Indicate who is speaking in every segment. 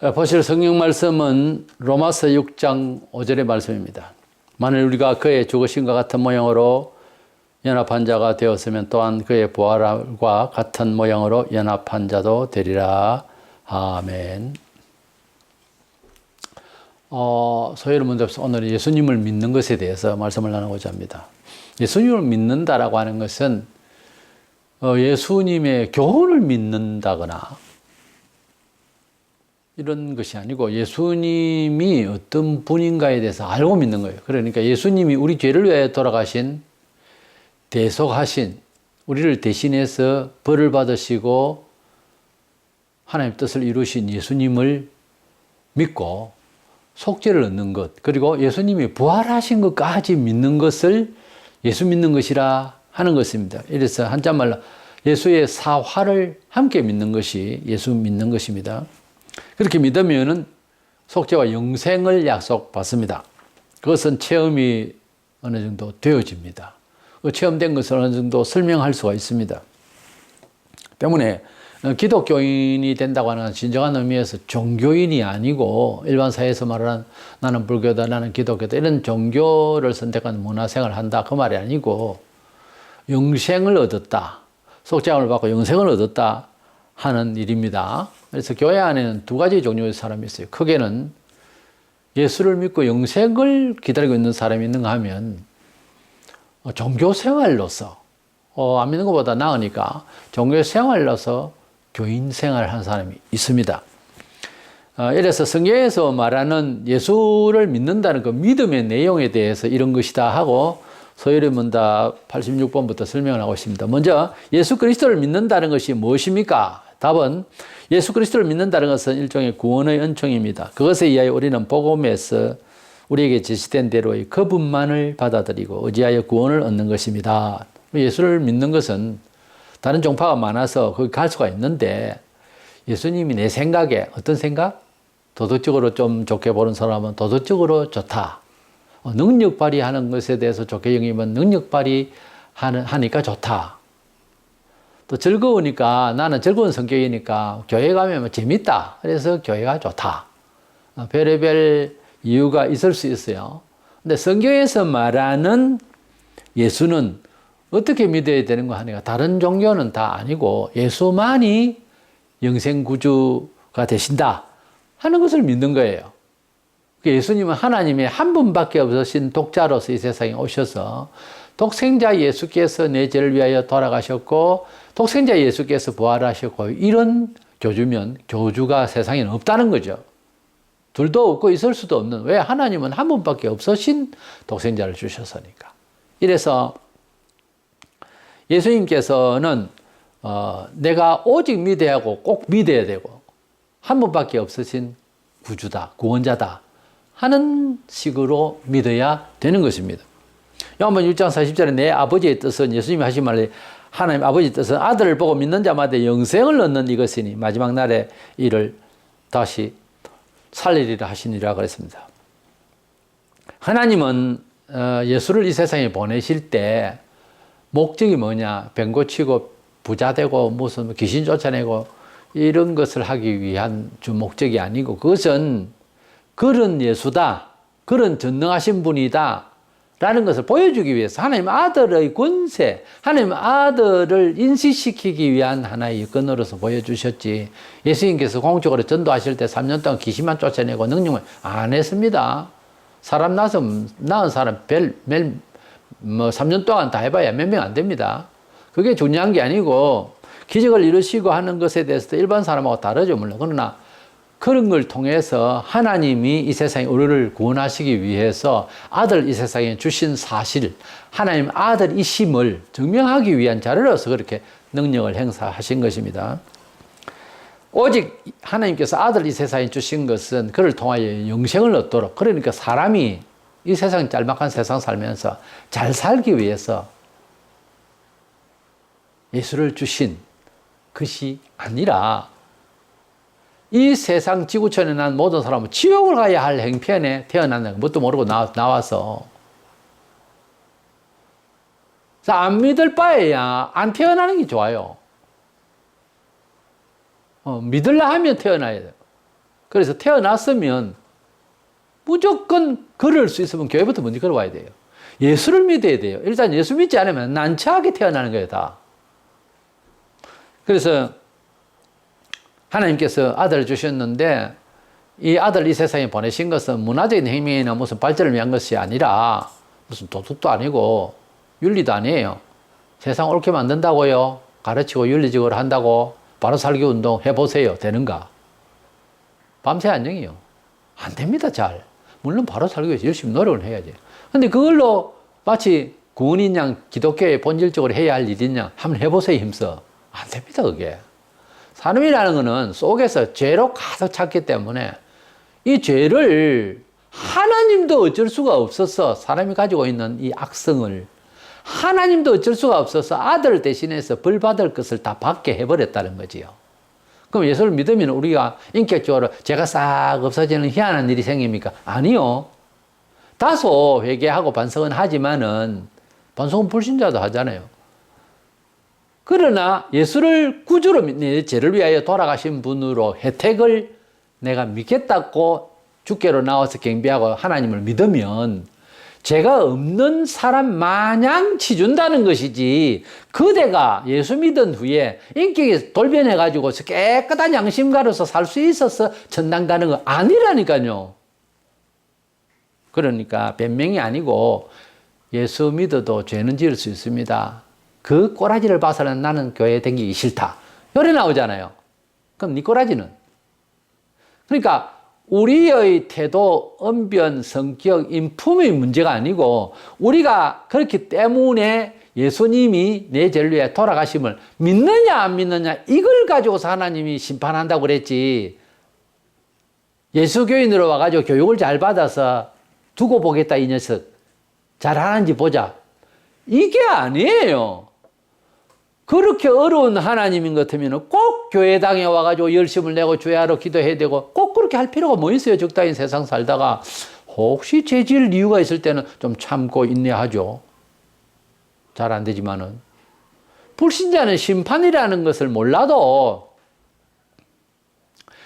Speaker 1: 보실 성경 말씀은 로마서 6장 5절의 말씀입니다. 만일 우리가 그의 죽으심과 같은 모양으로 연합한 자가 되었으면 또한 그의 부활과 같은 모양으로 연합한 자도 되리라. 아멘. 소위를 먼저 오늘 예수님을 믿는 것에 대해서 말씀을 나누고자 합니다. 예수님을 믿는다라고 하는 것은 예수님의 교훈을 믿는다거나 이런 것이 아니고 예수님이 어떤 분인가에 대해서 알고 믿는 거예요. 그러니까 예수님이 우리 죄를 위하여 돌아가신, 대속하신, 우리를 대신해서 벌을 받으시고 하나님의 뜻을 이루신 예수님을 믿고 속죄를 얻는 것, 그리고 예수님이 부활하신 것까지 믿는 것을 예수 믿는 것이라 하는 것입니다. 이래서 한자말로 예수의 사화를 함께 믿는 것이 예수 믿는 것입니다. 그렇게 믿으면은 속죄와 영생을 약속받습니다. 그것은 체험이 어느 정도 되어집니다. 그 체험된 것을 어느 정도 설명할 수가 있습니다. 때문에 기독교인이 된다고 하는 진정한 의미에서 종교인이 아니고 일반 사회에서 말하는 나는 불교다, 나는 기독교다 이런 종교를 선택한 문화생활을 한다 그 말이 아니고 영생을 얻었다, 속죄함을 받고 영생을 얻었다 하는 일입니다. 그래서 교회 안에는 두 가지 종류의 사람이 있어요. 크게는 예수를 믿고 영생을 기다리고 있는 사람이 있는가 하면 종교 생활로서 안 믿는 것보다 나으니까 종교 생활로서 교인 생활을 하는 사람이 있습니다. 이래서 성경에서 말하는 예수를 믿는다는 그 믿음의 내용에 대해서 이런 것이다 하고 서열의문답 86번부터 설명을 하고 있습니다. 먼저 예수 그리스도를 믿는다는 것이 무엇입니까? 답은 예수 그리스도를 믿는다는 것은 일종의 구원의 은총입니다. 그것에 의하여 우리는 복음에서 우리에게 제시된 대로의 그분만을 받아들이고 의지하여 구원을 얻는 것입니다. 예수를 믿는 것은 다른 종파가 많아서 거기 갈 수가 있는데 예수님이 내 생각에 어떤 생각? 도덕적으로 좀 좋게 보는 사람은 도덕적으로 좋다. 능력 발휘하는 것에 대해서 좋게 여기면 능력 발휘하니까 좋다. 또 즐거우니까 나는 즐거운 성격이니까 교회 가면 재밌다. 그래서 교회가 좋다. 별의별 이유가 있을 수 있어요. 근데 성경에서 말하는 예수는 어떻게 믿어야 되는 거 하니까 다른 종교는 다 아니고 예수만이 영생 구주가 되신다 하는 것을 믿는 거예요. 예수님은 하나님의 한 분밖에 없으신 독자로서 이 세상에 오셔서 독생자 예수께서 내 죄를 위하여 돌아가셨고 독생자 예수께서 부활하셨고 이런 교주면 교주가 세상에는 없다는 거죠. 둘도 없고 있을 수도 없는, 왜? 하나님은 한 분밖에 없으신 독생자를 주셨으니까. 이래서 예수님께서는 내가 오직 믿어야 하고 꼭 믿어야 되고 한 분밖에 없으신 구주다, 구원자다 하는 식으로 믿어야 되는 것입니다. 요한복음 6장 40절에 내 아버지의 뜻은, 예수님이 하신 말에 하나님 아버지의 뜻은 아들을 보고 믿는 자마다 영생을 얻는 이것이니 마지막 날에 이를 다시 살리리라 하시니라 그랬습니다. 하나님은 예수를 이 세상에 보내실 때 목적이 뭐냐? 병 고치고 부자 되고 무슨 귀신 쫓아내고 이런 것을 하기 위한 주 목적이 아니고 그것은 그런 예수다, 그런 전능하신 분이다 라는 것을 보여주기 위해서 하나님 아들의 권세, 하나님 아들을 인식시키기 위한 하나의 여건으로서 보여주셨지. 예수님께서 공적으로 전도하실 때 3년 동안 귀신만 쫓아내고 능력을 안 했습니다. 사람 낳은 사람 3년 동안 다 해봐야 몇 명 안 됩니다. 그게 중요한 게 아니고 기적을 이루시고 하는 것에 대해서도 일반 사람하고 다르죠, 물론. 그러나 그런 걸 통해서 하나님이 이 세상에 우리를 구원하시기 위해서 아들 이 세상에 주신 사실, 하나님 아들이심을 증명하기 위한 자료로서 그렇게 능력을 행사하신 것입니다. 오직 하나님께서 아들 이 세상에 주신 것은 그를 통하여 영생을 얻도록, 그러니까 사람이 이 세상 짤막한 세상 살면서 잘 살기 위해서 예수를 주신 것이 아니라 이 세상 지구촌에 난 모든 사람은 지옥을 가야 할 행편에 태어난다는 뭣도 모르고 나와서 안 믿을 바에야 안 태어나는 게 좋아요. 믿으려 하면 태어나야 돼요. 그래서 태어났으면 무조건 걸을 수 있으면 교회부터 먼저 걸어와야 돼요. 예수를 믿어야 돼요. 일단 예수 믿지 않으면 난처하게 태어나는 거예요, 다. 그래서 하나님께서 아들을 주셨는데 이 아들 이 세상에 보내신 것은 문화적인 행위나 무슨 발전을 위한 것이 아니라 무슨 도덕도 아니고 윤리도 아니에요. 세상 옳게 만든다고요. 가르치고 윤리적으로 한다고 바로 살기 운동 해보세요. 되는가? 밤새 안녕이요. 안 됩니다, 잘. 물론 바로 살기 위해서 열심히 노력을 해야지. 근데 그걸로 마치 구원인 양 기독교에 본질적으로 해야 할 일인 양 한번 해보세요, 힘써. 안 됩니다, 그게. 사람이라는 거는 속에서 죄로 가득 찼기 때문에 이 죄를 하나님도 어쩔 수가 없어서 사람이 가지고 있는 이 악성을 하나님도 어쩔 수가 없어서 아들을 대신해서 벌 받을 것을 다 받게 해버렸다는 거지요. 그럼 예수를 믿으면 우리가 인격적으로 죄가 싹 없어지는 희한한 일이 생깁니까? 아니요. 다소 회개하고 반성은 하지만은 반성은 불신자도 하잖아요. 그러나 예수를 구주로 내 죄를 위하여 돌아가신 분으로 혜택을 내가 믿겠다고 주께로 나와서 경배하고 하나님을 믿으면 죄가 없는 사람 마냥 치준다는 것이지, 그대가 예수 믿은 후에 인격이 돌변해가지고 깨끗한 양심가로서 살 수 있어서 천당 가는 거 아니라니까요. 그러니까 변명이 아니고 예수 믿어도 죄는 지을 수 있습니다. 그 꼬라지를 봐서는 나는 교회에 다니기 싫다. 요래 나오잖아요. 그럼 네 꼬라지는? 그러니까 우리의 태도, 언변, 성격, 인품의 문제가 아니고 우리가 그렇기 때문에 예수님이 내 죄를 위해 돌아가심을 믿느냐 안 믿느냐 이걸 가지고서 하나님이 심판한다고 그랬지, 예수교인으로 와가지고 교육을 잘 받아서 두고 보겠다 이 녀석 잘하는지 보자 이게 아니에요. 그렇게 어려운 하나님인 것 같으면 꼭 교회당에 와가지고 열심을 내고 주야로 기도해야 되고 꼭 그렇게 할 필요가 뭐 있어요. 적당히 세상 살다가 혹시 죄 지을 이유가 있을 때는 좀 참고 인내하죠. 잘 안 되지만은. 불신자는 심판이라는 것을 몰라도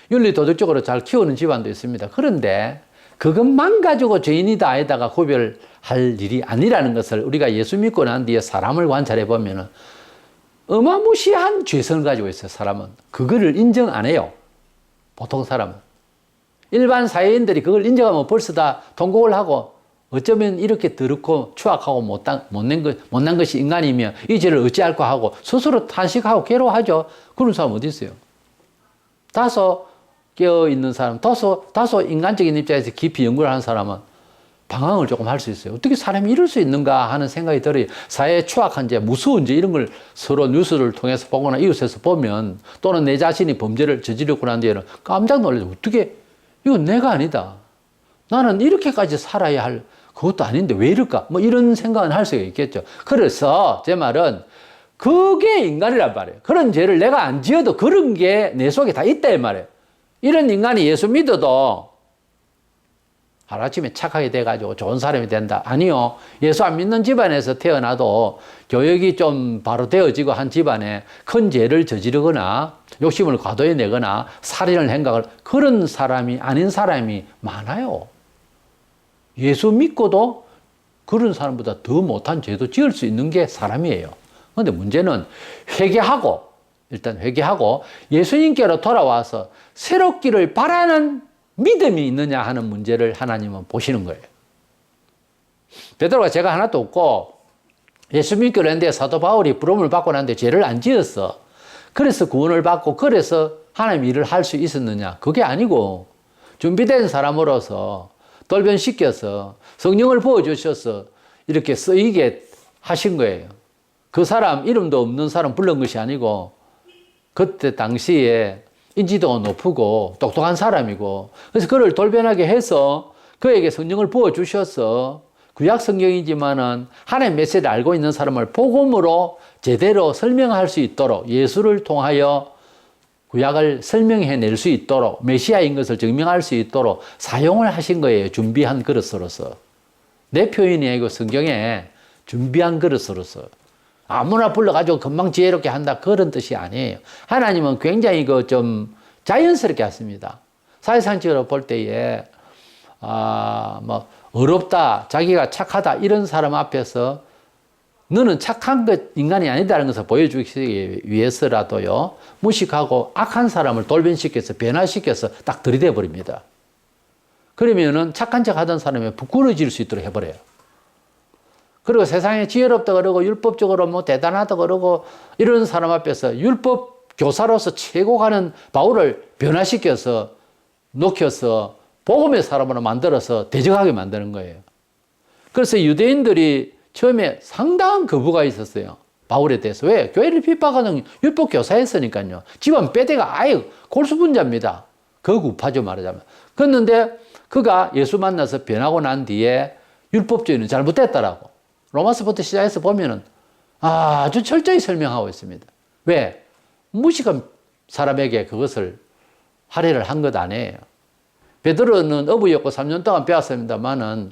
Speaker 1: 윤리 도덕적으로 잘 키우는 집안도 있습니다. 그런데 그것만 가지고 죄인이다 아니다가 구별할 일이 아니라는 것을 우리가 예수 믿고 난 뒤에 사람을 관찰해 보면은 어마무시한 죄성을 가지고 있어요, 사람은. 그거를 인정 안 해요, 보통 사람은. 일반 사회인들이 그걸 인정하면 벌써 다 통곡을 하고 어쩌면 이렇게 더럽고 추악하고 못난 것이 인간이며 이 죄를 어찌할까 하고 스스로 탄식하고 괴로워하죠. 그런 사람 어디 있어요? 다소 깨어있는 사람, 다소 인간적인 입장에서 깊이 연구를 하는 사람은 방황을 조금 할 수 있어요. 어떻게 사람이 이럴 수 있는가 하는 생각이 들어요. 사회의 추악한 죄, 무서운 죄 이런 걸 서로 뉴스를 통해서 보거나 이웃에서 보면, 또는 내 자신이 범죄를 저지르고 난 뒤에는 깜짝 놀라죠. 어떻게 이건 내가 아니다. 나는 이렇게까지 살아야 할 그것도 아닌데 왜 이럴까? 뭐 이런 생각은 할 수가 있겠죠. 그래서 제 말은 그게 인간이란 말이에요. 그런 죄를 내가 안 지어도 그런 게 내 속에 다 있다 이 말이에요. 이런 인간이 예수 믿어도 하루아침에 착하게 돼가지고 좋은 사람이 된다. 아니요. 예수 안 믿는 집안에서 태어나도 교육이 좀 바로 되어지고 한 집안에 큰 죄를 저지르거나 욕심을 과도해내거나 살인을 행각을 그런 사람이 아닌 사람이 많아요. 예수 믿고도 그런 사람보다 더 못한 죄도 지을 수 있는 게 사람이에요. 그런데 문제는 일단 회개하고 예수님께로 돌아와서 새롭기를 바라는 믿음이 있느냐 하는 문제를 하나님은 보시는 거예요. 베드로가 죄가 하나도 없고 예수 믿기로 했는데 사도 바울이 부름을 받고 났는데 죄를 안 지었어. 그래서 구원을 받고 그래서 하나님 일을 할 수 있었느냐? 그게 아니고 준비된 사람으로서 돌변시켜서 성령을 부어주셔서 이렇게 쓰이게 하신 거예요. 그 사람 이름도 없는 사람 불른 것이 아니고 그때 당시에 인지도가 높고 똑똑한 사람이고, 그래서 그를 돌변하게 해서 그에게 성령을 부어주셔서 구약 성경이지만은 하나님의 메시지를 알고 있는 사람을 복음으로 제대로 설명할 수 있도록, 예수를 통하여 구약을 설명해낼 수 있도록, 메시아인 것을 증명할 수 있도록 사용을 하신 거예요. 준비한 그릇으로서. 내 표현이 아니고 성경에 준비한 그릇으로서. 아무나 불러가지고 금방 지혜롭게 한다 그런 뜻이 아니에요. 하나님은 굉장히 좀 자연스럽게 하십니다. 사회상식으로 볼 때에 뭐 어렵다, 자기가 착하다 이런 사람 앞에서 너는 착한 것 인간이 아니다라는 것을 보여주기 위해서라도요, 무식하고 악한 사람을 돌변시켜서 변화시켜서 딱 들이대 버립니다. 그러면은 착한 척 하던 사람이 부끄러워질 수 있도록 해버려요. 그리고 세상에 지혜롭다 그러고 율법적으로 뭐 대단하다 그러고 이런 사람 앞에서 율법 교사로서 최고 가는 바울을 변화시켜서 녹여서 복음의 사람으로 만들어서 대적하게 만드는 거예요. 그래서 유대인들이 처음에 상당한 거부가 있었어요. 바울에 대해서. 왜? 교회를 핍박하는 율법 교사였으니까요. 집안 빼대가 아예 골수분자입니다. 거구파죠, 말하자면. 그런데 그가 예수 만나서 변하고 난 뒤에 율법주의는 잘못됐다라고. 로마서부터 시작해서 보면은 아주 철저히 설명하고 있습니다. 왜? 무식한 사람에게 그것을 할애를 한 것 아니에요. 베드로는 어부였고 3년 동안 배웠습니다만은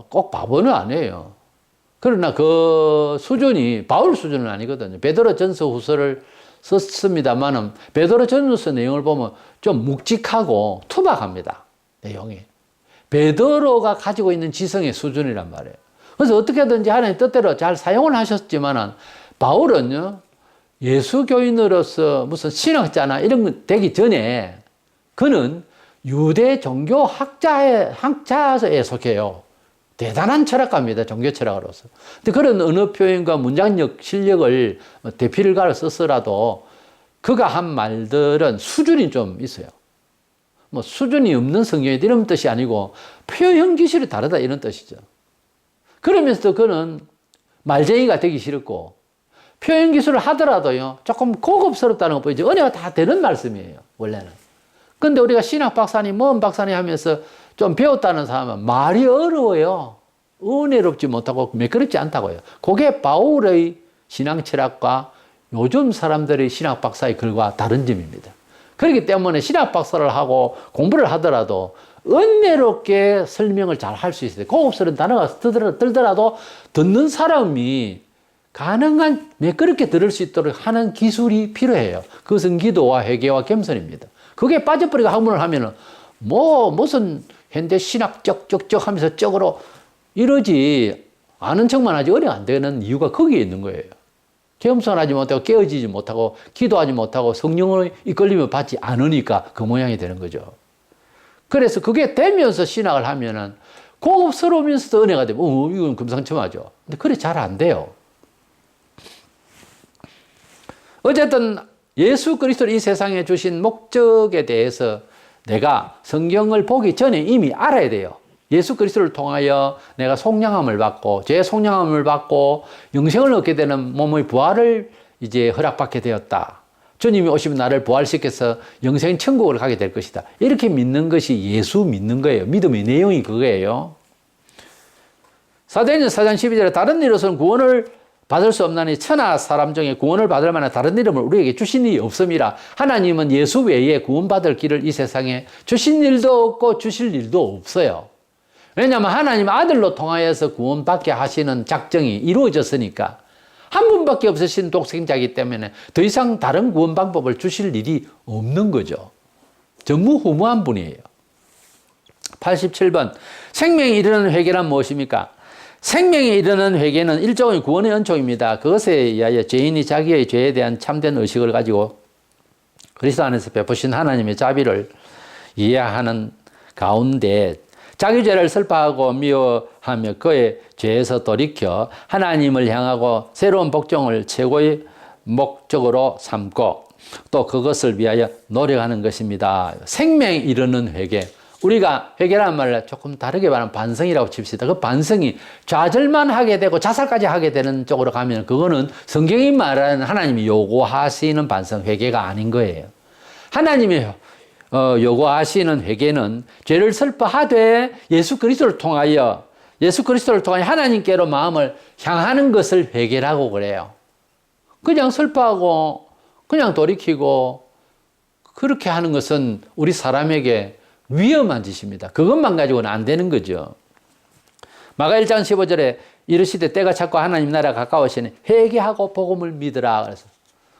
Speaker 1: 꼭 바보는 아니에요. 그러나 그 수준이 바울 수준은 아니거든요. 베드로 전서 후서를 썼습니다만은 베드로 전서 내용을 보면 좀 묵직하고 투박합니다. 내용이. 베드로가 가지고 있는 지성의 수준이란 말이에요. 그래서 어떻게든지 하나님 뜻대로 잘 사용을 하셨지만은 바울은요, 예수교인으로서 무슨 신학자나 이런 거 되기 전에 그는 유대 종교 학자에 속해요. 대단한 철학가입니다. 종교 철학으로서. 근데 그런 언어 표현과 문장력 실력을 대피를 가려 썼더라도 그가 한 말들은 수준이 좀 있어요. 뭐 수준이 없는 성경이 이런 뜻이 아니고 표현 기술이 다르다 이런 뜻이죠. 그러면서도 그는 말쟁이가 되기 싫었고 표현 기술을 하더라도요, 조금 고급스럽다는 거 보이죠. 은혜가 다 되는 말씀이에요, 원래는. 근데 우리가 신학 박사님, 뭔 박사님 하면서 좀 배웠다는 사람은 말이 어려워요. 은혜롭지 못하고 매끄럽지 않다고요. 그게 바울의 신앙 철학과 요즘 사람들의 신학 박사의 글과 다른 점입니다. 그렇기 때문에 신학 박사를 하고 공부를 하더라도 은혜롭게 설명을 잘 할 수 있어요. 고급스러운 단어가 들더라도 듣는 사람이 가능한 매끄럽게 들을 수 있도록 하는 기술이 필요해요. 그것은 기도와 회개와 겸손입니다. 그게 빠져버리고 학문을 하면은 무슨 현대 신학 쩍쩍쩍 하면서 쪽으로 이러지 아는 척만 하지 은혜가 안 되는 이유가 거기에 있는 거예요. 겸손하지 못하고 깨어지지 못하고 기도하지 못하고 성령의 이끌림을 받지 않으니까 그 모양이 되는 거죠. 그래서 그게 되면서 신학을 하면은 고급스러우면서도 은혜가 되면 이건 금상첨화죠. 근데 그래 잘 안 돼요. 어쨌든 예수 그리스도를 이 세상에 주신 목적에 대해서 내가 성경을 보기 전에 이미 알아야 돼요. 예수 그리스도를 통하여 내가 속량함을 받고 죄의 속량함을 받고 영생을 얻게 되는 몸의 부활을 이제 허락받게 되었다. 주님이 오시면 나를 부활시켜서 영생 천국을 가게 될 것이다. 이렇게 믿는 것이 예수 믿는 거예요. 믿음의 내용이 그거예요. 사도행전 4장 12절에 다른 이로서는 구원을 받을 수 없나니 천하 사람 중에 구원을 받을 만한 다른 이름을 우리에게 주신 일이 없음이라. 하나님은 예수 외에 구원받을 길을 이 세상에 주신 일도 없고 주실 일도 없어요. 왜냐하면 하나님 아들로 통하여서 구원받게 하시는 작정이 이루어졌으니까. 한 분밖에 없으신 독생자이기 때문에 더 이상 다른 구원 방법을 주실 일이 없는 거죠. 전무후무한 분이에요. 87번 생명에 이르는 회개란 무엇입니까? 생명에 이르는 회개는 일종의 구원의 은총입니다. 그것에 의하여 죄인이 자기의 죄에 대한 참된 의식을 가지고 그리스도 안에서 베푸신 하나님의 자비를 이해하는 가운데 자기 죄를 슬퍼하고 미워하며 그의 죄에서 돌이켜 하나님을 향하고 새로운 복종을 최고의 목적으로 삼고 또 그것을 위하여 노력하는 것입니다. 생명에 이르는 회개. 우리가 회개라는 말을 조금 다르게 말하면 반성이라고 칩시다. 그 반성이 좌절만 하게 되고 자살까지 하게 되는 쪽으로 가면 그거는 성경이 말하는 하나님이 요구하시는 반성, 회개가 아닌 거예요. 하나님이 요구하시는 회개는 죄를 슬퍼하되 예수 그리스도를 통하여 하나님께로 마음을 향하는 것을 회개라고 그래요. 그냥 슬퍼하고 그냥 돌이키고 그렇게 하는 것은 우리 사람에게 위험한 짓입니다. 그것만 가지고는 안 되는 거죠. 마가 1장 15절에 이르시되 때가 찼고 하나님 나라가 가까우시니 회개하고 복음을 믿으라. 그래서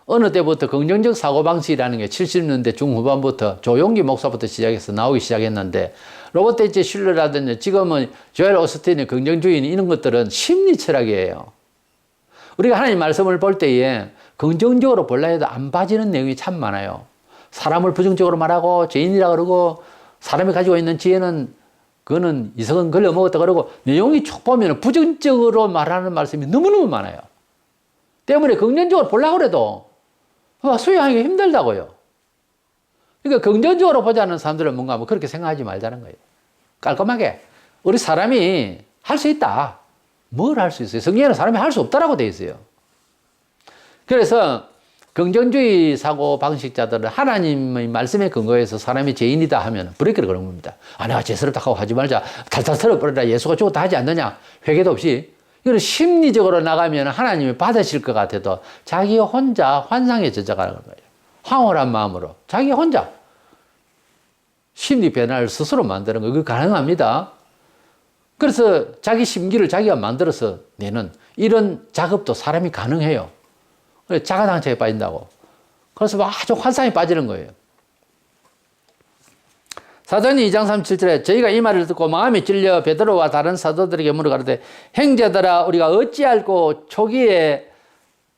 Speaker 1: 어느 때부터 긍정적 사고방식이라는 게 70년대 중후반부터 조용기 목사부터 시작해서 나오기 시작했는데, 로버트 H. 슐러라든지 지금은 조엘 오스틴의 긍정주의 이런 것들은 심리 철학이에요. 우리가 하나님 말씀을 볼 때에 긍정적으로 볼라 해도 안 빠지는 내용이 참 많아요. 사람을 부정적으로 말하고 죄인이라 그러고, 사람이 가지고 있는 지혜는 그거는 이성은 걸려먹었다 그러고, 내용이 쭉 보면 부정적으로 말하는 말씀이 너무너무 많아요. 때문에 긍정적으로 보려고 해도 수용하기 힘들다고요. 그러니까 긍정적으로 보자는 사람들은 뭔가 뭐 그렇게 생각하지 말자는 거예요. 깔끔하게. 우리 사람이 할 수 있다. 뭘 할 수 있어요? 성경에는 사람이 할 수 없다라고 되어 있어요. 그래서 긍정주의 사고 방식자들은 하나님의 말씀에 근거해서 사람이 죄인이다 하면 브레이크를 거는 겁니다. 아, 내가 죄스럽다 하고 하지 말자. 탈탈 털어버려라. 예수가 죽었다 하지 않느냐. 회개도 없이. 이거는 심리적으로 나가면 하나님이 받으실 것 같아도 자기 혼자 환상에 젖어가는 거예요. 황홀한 마음으로. 자기 혼자. 심리 변화를 스스로 만드는 거. 그거 가능합니다. 그래서 자기 심기를 자기가 만들어서 내는 이런 작업도 사람이 가능해요. 자가당착에 빠진다고. 그래서 아주 환상에 빠지는 거예요. 사도행전 2장 37절에 저희가 이 말을 듣고 마음이 찔려 베드로와 다른 사도들에게 물어가르되 형제들아 우리가 어찌할꼬 초기에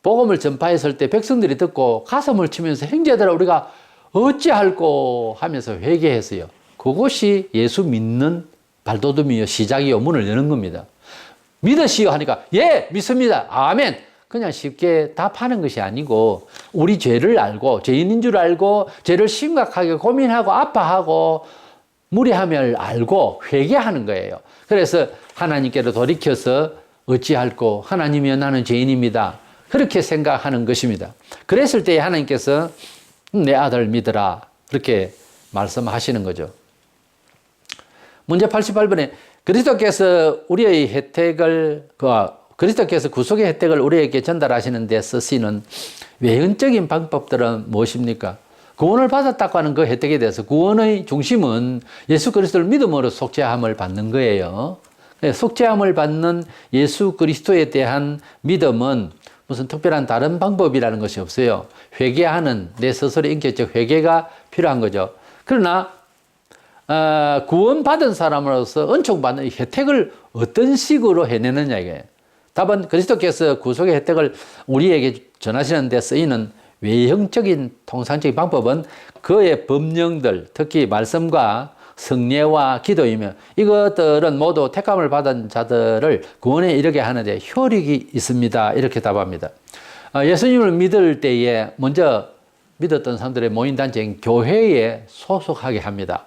Speaker 1: 복음을 전파했을 때 백성들이 듣고 가슴을 치면서 형제들아 우리가 어찌할꼬 하면서 회개했어요. 그것이 예수 믿는 발돋움이요 시작이요 문을 여는 겁니다. 믿으시오 하니까 예 믿습니다. 아멘. 그냥 쉽게 답하는 것이 아니고 우리 죄를 알고 죄인인 줄 알고 죄를 심각하게 고민하고 아파하고 무례함을 알고 회개하는 거예요. 그래서 하나님께로 돌이켜서 어찌할꼬 하나님이여 나는 죄인입니다. 그렇게 생각하는 것입니다. 그랬을 때 하나님께서 내 아들 믿으라 그렇게 말씀하시는 거죠. 문제 88번에 그리스도께서 우리의 혜택을 그리스도께서 구속의 혜택을 우리에게 전달하시는 데 쓰시는 외형적인 방법들은 무엇입니까? 구원을 받았다고 하는 그 혜택에 대해서 구원의 중심은 예수 그리스도를 믿음으로 속죄함을 받는 거예요. 속죄함을 받는 예수 그리스도에 대한 믿음은 무슨 특별한 다른 방법이라는 것이 없어요. 회개하는 내 스스로 인격적 회개가 필요한 거죠. 그러나 구원받은 사람으로서 은총받는 이 혜택을 어떤 식으로 해내느냐 이게 답은 그리스도께서 구속의 혜택을 우리에게 전하시는 데 쓰이는 외형적인 통상적인 방법은 그의 법령들, 특히 말씀과 성례와 기도이며 이것들은 모두 택함을 받은 자들을 구원에 이르게 하는데 효력이 있습니다. 이렇게 답합니다. 예수님을 믿을 때에 먼저 믿었던 사람들의 모임단체인 교회에 소속하게 합니다.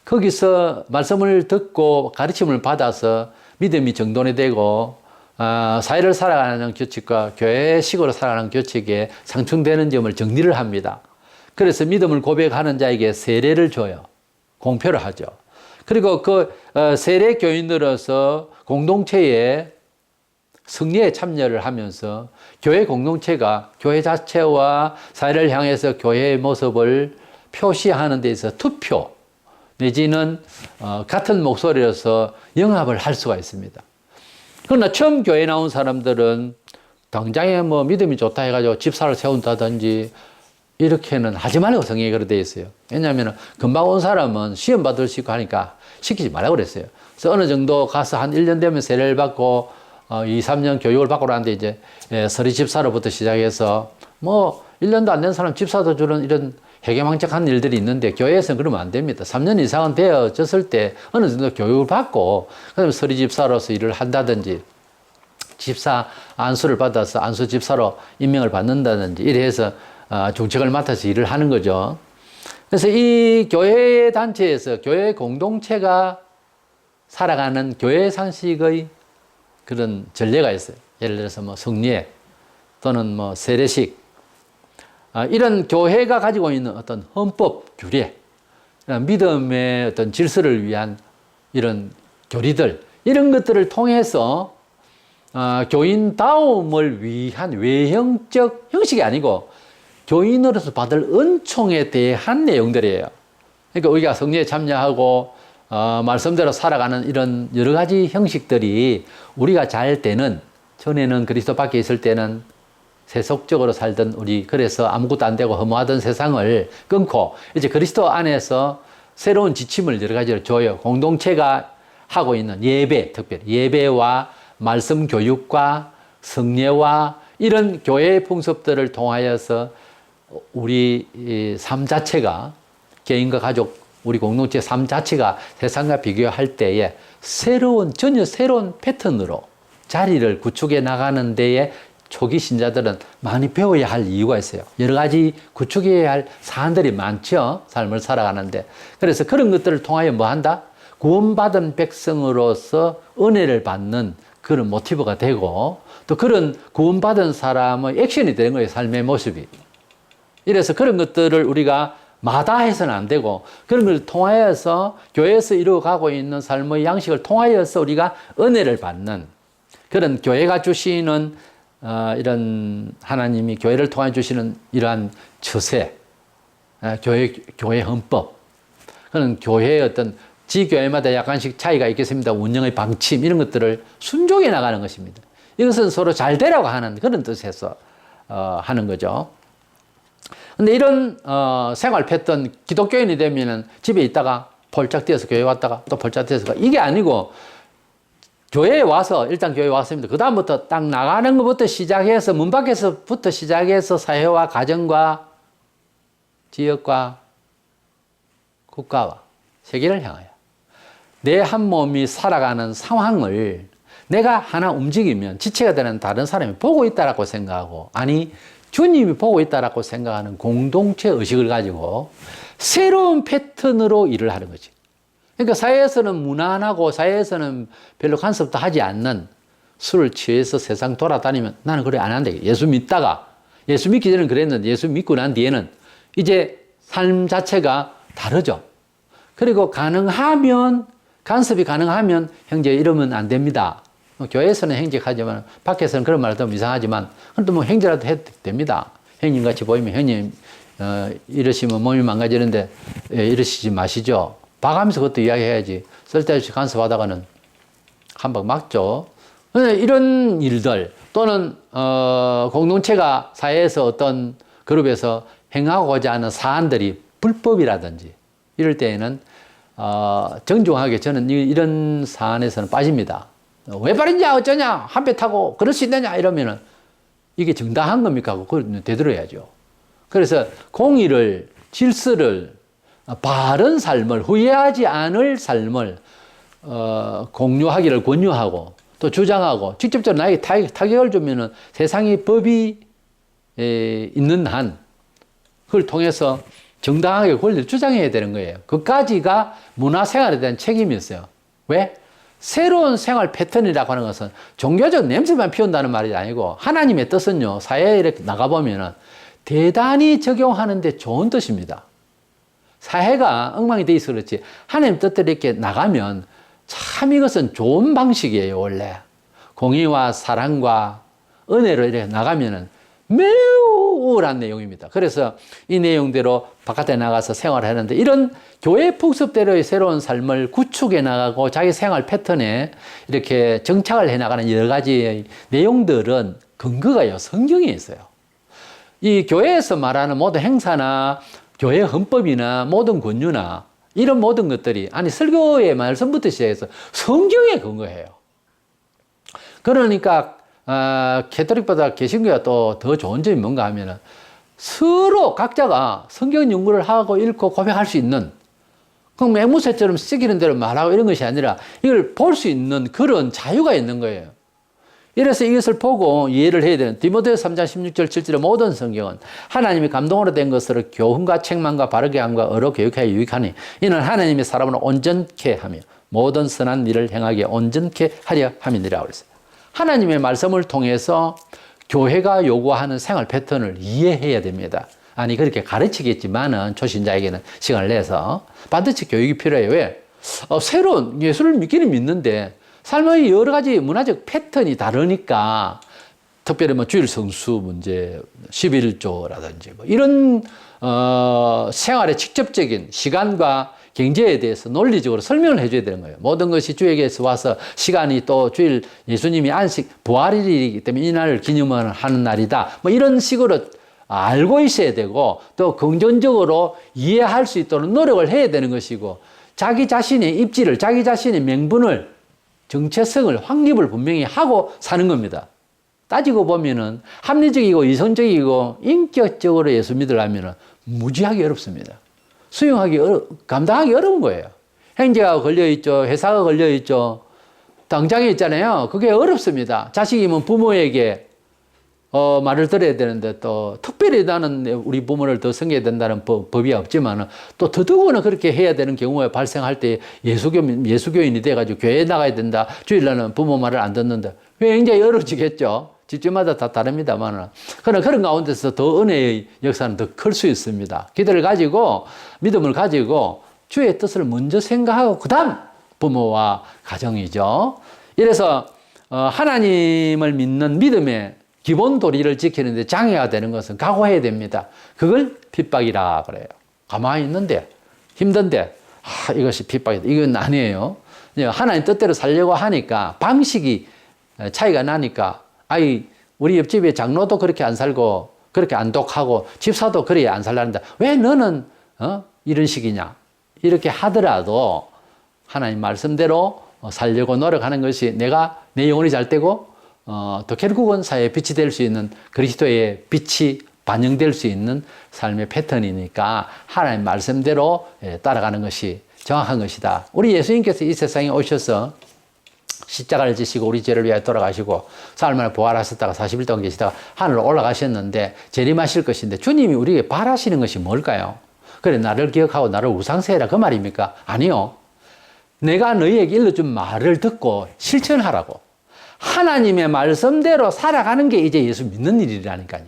Speaker 1: 거기서 말씀을 듣고 가르침을 받아서 믿음이 정돈이 되고 사회를 살아가는 규칙과 교회식으로 살아가는 규칙에 상충되는 점을 정리를 합니다. 그래서 믿음을 고백하는 자에게 세례를 줘요. 공표를 하죠. 그리고 그 세례 교인으로서 공동체에 승리에 참여를 하면서 교회 공동체가 교회 자체와 사회를 향해서 교회의 모습을 표시하는 데 있어서 투표 내지는 같은 목소리로서 영합을 할 수가 있습니다. 그러나 처음 교회 나온 사람들은 당장에 뭐 믿음이 좋다 해가지고 집사를 세운다든지 이렇게는 하지 말라고 성경에 그렇게 되어 있어요. 왜냐하면 금방 온 사람은 시험 받을 수 있고 하니까 시키지 말라고 그랬어요. 그래서 어느 정도 가서 한 1년 되면 세례를 받고 2, 3년 교육을 받고 나는데 이제 서리 집사로부터 시작해서 뭐 1년도 안 된 사람 집사도 주는 이런 해괴망측한 일들이 있는데 교회에서는 그러면 안 됩니다. 3년 이상은 되어졌을 때 어느 정도 교육을 받고 그다음에 서리 집사로서 일을 한다든지 집사 안수를 받아서 안수 집사로 임명을 받는다든지 이래서 중책을 맡아서 일을 하는 거죠. 그래서 이 교회 단체에서 교회 공동체가 살아가는 교회 상식의 그런 전례가 있어요. 예를 들어서 뭐 성례 또는 뭐 세례식 이런 교회가 가지고 있는 어떤 헌법 규례, 믿음의 어떤 질서를 위한 이런 교리들 이런 것들을 통해서 교인다움을 위한 외형적 형식이 아니고 교인으로서 받을 은총에 대한 내용들이에요. 그러니까 우리가 성례에 참여하고 말씀대로 살아가는 이런 여러 가지 형식들이 우리가 잘 때는 전에는 그리스도 밖에 있을 때는 세속적으로 살던 우리, 그래서 아무것도 안 되고 허무하던 세상을 끊고 이제 그리스도 안에서 새로운 지침을 여러 가지로 줘요. 공동체가 하고 있는 예배, 특별히 예배와 말씀 교육과 성례와 이런 교회의 풍습들을 통하여서 우리 삶 자체가, 개인과 가족, 우리 공동체 삶 자체가 세상과 비교할 때에 전혀 새로운 패턴으로 자리를 구축해 나가는 데에 초기 신자들은 많이 배워야 할 이유가 있어요. 여러 가지 구축해야 할 사안들이 많죠. 삶을 살아가는데. 그래서 그런 것들을 통하여 뭐 한다? 구원받은 백성으로서 은혜를 받는 그런 모티브가 되고, 또 그런 구원받은 사람의 액션이 되는 거예요. 삶의 모습이. 이래서 그런 것들을 우리가 마다해서는 안 되고, 그런 걸 통하여서 교회에서 이루어가고 있는 삶의 양식을 통하여서 우리가 은혜를 받는 그런 교회가 주시는 이런 하나님이 교회를 통해 주시는 이러한 처세, 교회 헌법, 그런 교회의 어떤 지교회마다 약간씩 차이가 있겠습니다. 운영의 방침 이런 것들을 순종해 나가는 것입니다. 이것은 서로 잘 되라고 하는 그런 뜻에서 하는 거죠. 근데 이런 생활 패턴, 기독교인이 되면은 집에 있다가 폴짝 뛰어서 교회 왔다가 또 폴짝 뛰어서 이게 아니고, 교회에 와서 일단 교회에 왔습니다. 그 다음부터 딱 나가는 것부터 시작해서, 문 밖에서부터 시작해서 사회와 가정과 지역과 국가와 세계를 향하여 내 한 몸이 살아가는 상황을 내가 하나 움직이면 지체가 되는 다른 사람이 보고 있다라고 생각하고, 아니 주님이 보고 있다라고 생각하는 공동체 의식을 가지고 새로운 패턴으로 일을 하는 거지. 그러니까 사회에서는 무난하고 사회에서는 별로 간섭도 하지 않는, 술을 취해서 세상 돌아다니면 나는 그래 안 한다. 예수 믿다가, 예수 믿기 전에는 그랬는데 예수 믿고 난 뒤에는 이제 삶 자체가 다르죠. 그리고 가능하면, 간섭이 가능하면 형제 이러면 안 됩니다. 교회에서는 행직하지만 밖에서는 그런 말을 하면 이상하지만 그래도 뭐 행제라도 해도 됩니다. 형님 같이 보이면 형님 이러시면 몸이 망가지는데 이러시지 마시죠. 봐가면서 그것도 이야기해야지. 쓸데없이 간섭하다가는 한 방 맞죠. 이런 일들 또는 공동체가 사회에서 어떤 그룹에서 행하고자 하는 사안들이 불법이라든지 이럴 때에는 정중하게 저는 이런 사안에서는 빠집니다. 왜 바르냐 어쩌냐 한 배 타고 그럴 수 있느냐 이러면은 이게 정당한 겁니까? 그걸 되들어야죠. 그래서 공의를, 질서를, 바른 삶을, 후회하지 않을 삶을 공유하기를 권유하고 또 주장하고, 직접적으로 나에게 타격을 주면은 세상의 법이 있는 한 그걸 통해서 정당하게 권리를 주장해야 되는 거예요. 그까지가 문화생활에 대한 책임이 있어요. 왜? 새로운 생활 패턴이라고 하는 것은 종교적 냄새만 피운다는 말이 아니고, 하나님의 뜻은요, 사회에 이렇게 나가보면은 대단히 적용하는데 좋은 뜻입니다. 사회가 엉망이 돼 있어 그렇지, 하나님 뜻대로 이렇게 나가면 참 이것은 좋은 방식이에요, 원래. 공의와 사랑과 은혜로 이렇게 나가면은 매우 우울한 내용입니다. 그래서 이 내용대로 바깥에 나가서 생활을 하는데, 이런 교회 풍습대로의 새로운 삶을 구축해 나가고 자기 생활 패턴에 이렇게 정착을 해 나가는 여러 가지의 내용들은 근거가요, 성경에 있어요. 이 교회에서 말하는 모든 행사나 교회 헌법이나 모든 권유나 이런 모든 것들이, 아니 설교의 말씀부터 시작해서 성경에 근거해요. 그러니까 캐톨릭보다 개신교가 또 더 좋은 점이 뭔가 하면은 서로 각자가 성경 연구를 하고 읽고 고백할 수 있는, 그럼 앵무새처럼 쓰기는 대로 말하고 이런 것이 아니라 이걸 볼 수 있는 그런 자유가 있는 거예요. 이래서 이것을 보고 이해를 해야 되는, 디모데후서 3장 16절 7절의 모든 성경은 하나님이 감동으로 된 것으로 교훈과 책망과 바르게 함과 어로 교육하여 유익하니 이는 하나님의 사람을 온전케 하며 모든 선한 일을 행하게 온전케 하려 함이니라 그랬어요. 하나님의 말씀을 통해서 교회가 요구하는 생활 패턴을 이해해야 됩니다. 아니 그렇게 가르치겠지만은 초신자에게는 시간을 내서 반드시 교육이 필요해요. 왜? 새로운 예수를 믿기는 믿는데 삶의 여러 가지 문화적 패턴이 다르니까, 특별히 뭐 주일 성수 문제, 11조라든지 뭐 이런 생활의 직접적인 시간과 경제에 대해서 논리적으로 설명을 해줘야 되는 거예요. 모든 것이 주에게서 와서 시간이 또 주일 예수님이 안식 부활일이기 때문에 이 날을 기념하는 날이다. 뭐 이런 식으로 알고 있어야 되고 또 긍정적으로 이해할 수 있도록 노력을 해야 되는 것이고 자기 자신의 입지를 자기 자신의 명분을 정체성을 확립을 분명히 하고 사는 겁니다. 따지고 보면은 합리적이고 이성적이고 인격적으로 예수 믿으려면 무지하게 어렵습니다. 감당하기 어려운 거예요. 행제가 걸려있죠. 회사가 걸려있죠. 당장에 있잖아요. 그게 어렵습니다. 자식이면 부모에게 말을 들어야 되는데 또 특별히 나는 우리 부모를 더 섬겨야 된다는 법이 없지만 또 더더구나 그렇게 해야 되는 경우에 발생할 때 예수교인이 돼가지고 교회에 나가야 된다. 주일날은 부모 말을 안 듣는다. 굉장히 어려워지겠죠. 집집마다 다 다릅니다만 그러나 그런 가운데서 더 은혜의 역사는 더 클 수 있습니다. 기도를 가지고 믿음을 가지고 주의 뜻을 먼저 생각하고 그 다음 부모와 가정이죠. 이래서 하나님을 믿는 믿음의 기본 도리를 지키는데 장애가 되는 것은 각오해야 됩니다. 그걸 핍박이라 그래요. 가만히 있는데 힘든데 이것이 핍박이다. 이건 아니에요. 하나님 뜻대로 살려고 하니까 방식이 차이가 나니까 우리 옆집에 장로도 그렇게 안 살고 그렇게 안 독하고 집사도 그래 안 살란다. 왜 너는 이런 식이냐? 이렇게 하더라도 하나님 말씀대로 살려고 노력하는 것이 내 영혼이 잘 되고 또 결국은 사회에 빛이 될 수 있는 그리스도의 빛이 반영될 수 있는 삶의 패턴이니까 하나님 말씀대로 따라가는 것이 정확한 것이다. 우리 예수님께서 이 세상에 오셔서 십자가를 지시고 우리 죄를 위하여 돌아가시고 사흘 만에 부활하셨다가 40일 동안 계시다가 하늘로 올라가셨는데 재림하실 것인데 주님이 우리에게 바라시는 것이 뭘까요? 그래 나를 기억하고 나를 우상세해라 그 말입니까? 아니요. 내가 너희에게 일러준 말을 듣고 실천하라고. 하나님의 말씀대로 살아가는 게 이제 예수 믿는 일이라니까요.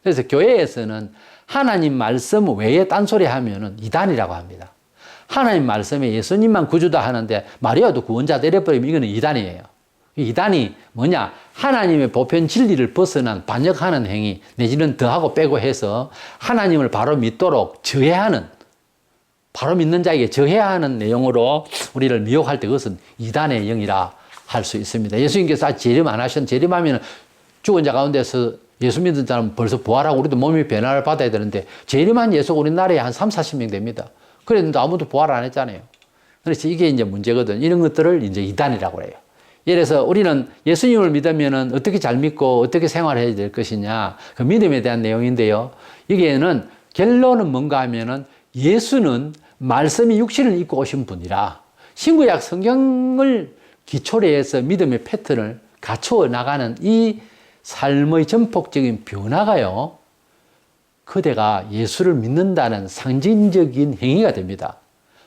Speaker 1: 그래서 교회에서는 하나님 말씀 외에 딴소리 하면은 이단이라고 합니다. 하나님 말씀에 예수님만 구주다 하는데 마리아도 구원자 내려버리면 이거는 이단이에요. 이단이 뭐냐? 하나님의 보편 진리를 벗어난 반역하는 행위 내지는 더하고 빼고 해서 하나님을 바로 믿도록 저해하는 바로 믿는 자에게 저해하는 내용으로 우리를 미혹할 때 그것은 이단의 영이라 할 수 있습니다. 예수님께서 재림 안 하셨는데 재림하면 죽은 자 가운데서 예수 믿는 자는 벌써 부활하고 우리도 몸이 변화를 받아야 되는데 재림한 예수가 우리나라에 한 30-40명 됩니다. 그랬는데 아무도 부활 안 했잖아요. 그래서 이게 이제 문제거든. 이런 것들을 이제 이단이라고 그래요. 이래서 우리는 예수님을 믿으면은 어떻게 잘 믿고 어떻게 생활해야 될 것이냐. 그 믿음에 대한 내용인데요. 여기에는 결론은 뭔가 하면은 예수는 말씀이 육신을 입고 오신 분이라 신구약 성경을 기초로 해서 믿음의 패턴을 갖추어 나가는 이 삶의 전폭적인 변화가요. 그대가 예수를 믿는다는 상징적인 행위가 됩니다.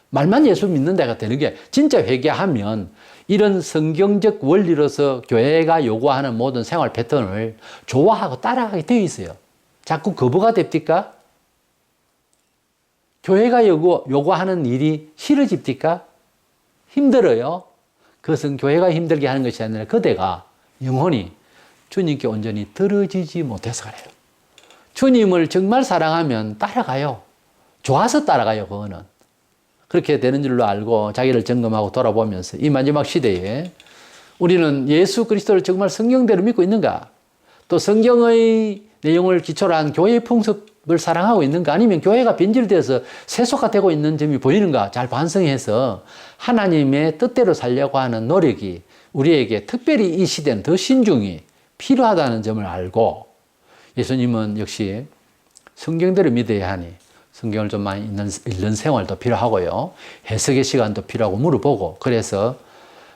Speaker 1: 말만 예수 믿는다가 되는 게 진짜 회개하면 이런 성경적 원리로서 교회가 요구하는 모든 생활 패턴을 좋아하고 따라가게 되어 있어요. 자꾸 거부가 됩니까? 교회가 요구하는 일이 싫어집니까? 힘들어요. 그것은 교회가 힘들게 하는 것이 아니라 그대가 영혼이 주님께 온전히 들어지지 못해서 그래요. 주님을 정말 사랑하면 따라가요. 좋아서 따라가요, 그거는. 그렇게 되는 줄로 알고 자기를 점검하고 돌아보면서 이 마지막 시대에 우리는 예수 그리스도를 정말 성경대로 믿고 있는가? 또 성경의 내용을 기초로 한 교회의 풍습을 사랑하고 있는가? 아니면 교회가 변질되어서 세속화되고 있는 점이 보이는가? 잘 반성해서 하나님의 뜻대로 살려고 하는 노력이 우리에게 특별히 이 시대는 더 신중히 필요하다는 점을 알고 예수님은 역시 성경대로 믿어야 하니 성경을 좀 많이 읽는 생활도 필요하고요. 해석의 시간도 필요하고 물어보고 그래서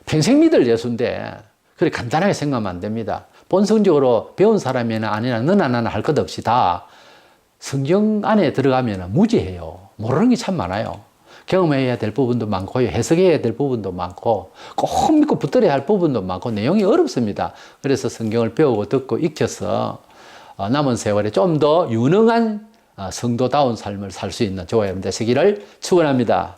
Speaker 1: 평생 믿을 예수인데 그렇게 간단하게 생각하면 안 됩니다. 본성적으로 배운 사람이나 아니나 너나 나나 할 것 없이 다 성경 안에 들어가면 무지해요. 모르는 게 참 많아요. 경험해야 될 부분도 많고요. 해석해야 될 부분도 많고 꼭 믿고 붙들어야 할 부분도 많고 내용이 어렵습니다. 그래서 성경을 배우고 듣고 익혀서 남은 세월에 좀 더 유능한 성도다운 삶을 살 수 있는 저와 여러분 되시기를 축원합니다.